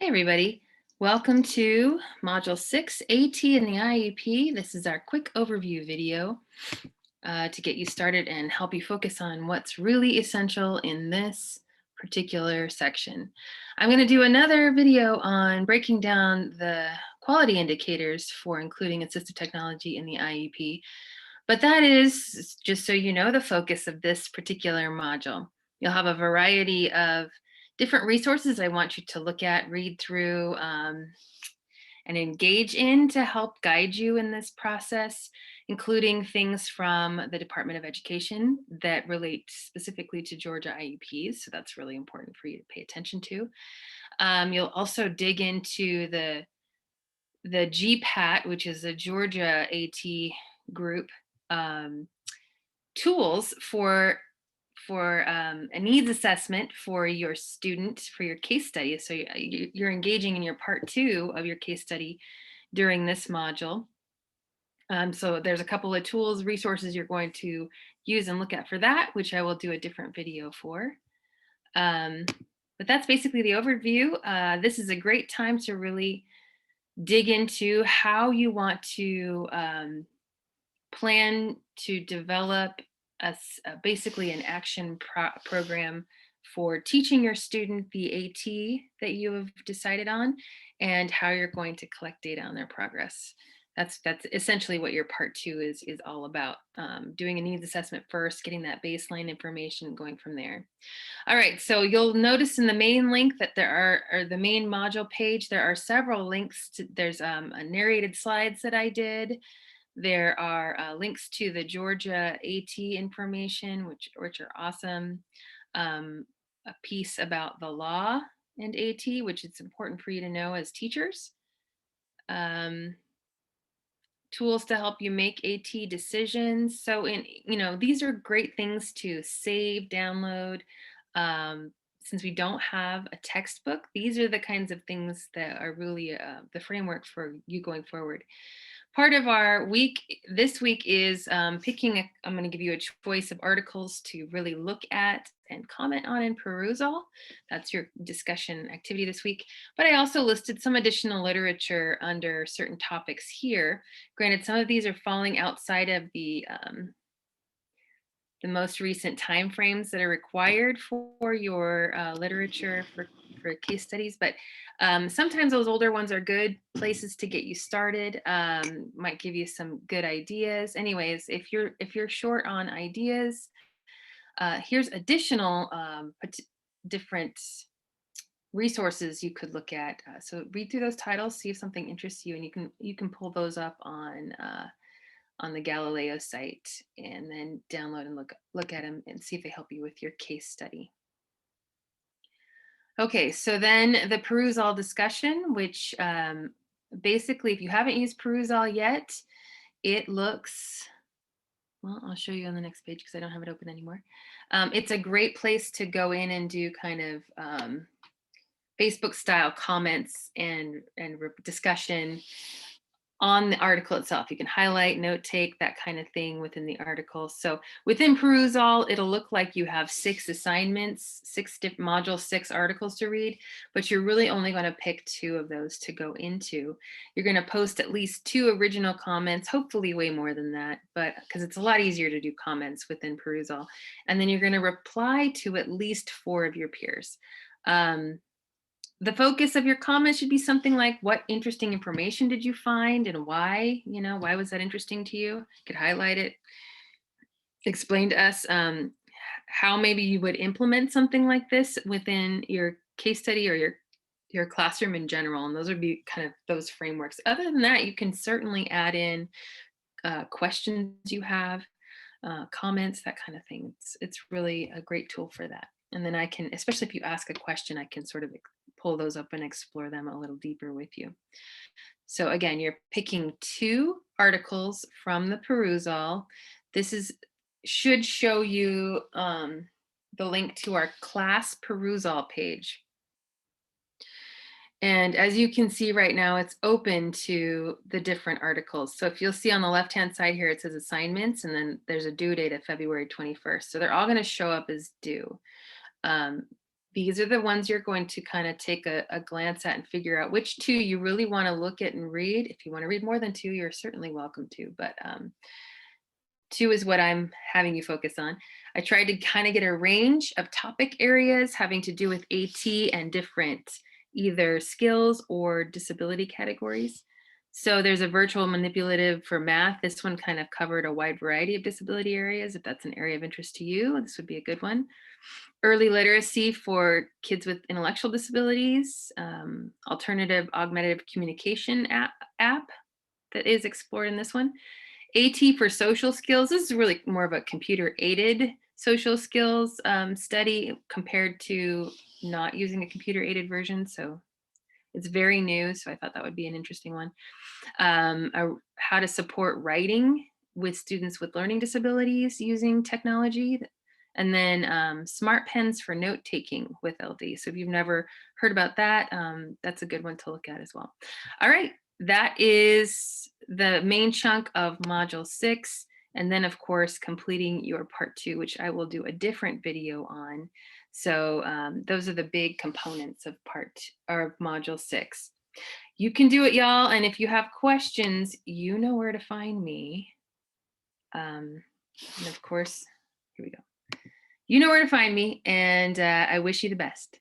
Hey everybody, welcome to Module 6, AT in the IEP. This is our quick overview video to get you started and help you focus on what's really essential in this particular section. I'm going to do another video on breaking down the quality indicators for including assistive technology in the IEP, but that is, just so you know, the focus of this particular module. You'll have a variety of different resources I want you to look at, read through, and engage in to help guide you in this process, including things from the Department of Education that relate specifically to Georgia IEPs. So that's really important for you to pay attention to. You'll also dig into the GPAT, which is the Georgia AT group, tools for a needs assessment for your student for your case study. So you're engaging in your part 2 of your case study during this module. So there's a couple of tools, resources you're going to use and look at for that, which I will do a different video for. But that's basically the overview. This is a great time to really dig into how you want to plan to develop basically an action program for teaching your student the AT that you have decided on and how you're going to collect data on their progress. That's essentially what your part 2 is all about. Doing a needs assessment first, getting that baseline information, going from there. All right, so you'll notice in the main link that there are, or the main module page, there are several links to, there's a narrated slides that I did. There are links to the Georgia AT information, which are awesome. A piece about the law and AT, which it's important for you to know as teachers. Tools to help you make AT decisions. So these are great things to save, download. Since we don't have a textbook, these are the kinds of things that are really the framework for you going forward. Part of our week this week is I'm going to give you a choice of articles to really look at and comment on in perusal. That's your discussion activity this week. But I also listed some additional literature under certain topics here. Granted, some of these are falling outside of the most recent timeframes that are required for your literature for case studies, but sometimes those older ones are good places to get you started. Might give you some good ideas. Anyways, if you're short on ideas, here's additional different resources you could look at. So read through those titles, see if something interests you, and you can pull those up on the Galileo site and then download and look at them and see if they help you with your case study. Okay, so then the perusal discussion, which basically, if you haven't used perusal yet, it looks, well, I'll show you on the next page because I don't have it open anymore. It's a great place to go in and do kind of Facebook style comments and discussion on the article itself. You can highlight, note take, that kind of thing within the article. So within perusal, it'll look like you have 6 assignments, module 6 articles to read, but you're really only going to pick 2 of those to go into. You're going to post at least 2 original comments, hopefully way more than that, but because it's a lot easier to do comments within perusal. And then you're going to reply to at least 4 of your peers. The focus of your comment should be something like, what interesting information did you find and why? Why was that interesting to you? You could highlight it. Explain to us how maybe you would implement something like this within your case study or your classroom in general. And those would be kind of those frameworks. Other than that, you can certainly add in questions you have, comments, that kind of thing. It's really a great tool for that. And then I can, especially if you ask a question, I can sort of pull those up and explore them a little deeper with you. So again, you're picking 2 articles from the perusal. This should show you the link to our class perusal page. And as you can see right now, it's open to the different articles. So if you'll see on the left-hand side here, it says assignments, and then there's a due date of February 21st. So they're all going to show up as due. These are the ones you're going to kind of take a glance at and figure out which two you really want to look at and read. If you want to read more than two, you're certainly welcome to, but two is what I'm having you focus on. I tried to kind of get a range of topic areas having to do with AT and different either skills or disability categories. So there's a virtual manipulative for math. This one kind of covered a wide variety of disability areas. If that's an area of interest to you, this would be a good one. Early literacy for kids with intellectual disabilities, alternative augmentative communication app that is explored in this one. AT for social skills. This is really more of a computer aided social skills study compared to not using a computer aided version. So it's very new. So I thought that would be an interesting one. How to support writing with students with learning disabilities using technology. And then smart pens for note taking with LD. So if you've never heard about that, that's a good one to look at as well. All right, that is the main chunk of module 6. And then of course, completing your part 2, which I will do a different video on. So those are the big components of module 6. You can do it, y'all. And if you have questions, you know where to find me. And of course, here we go. You know where to find me, and I wish you the best.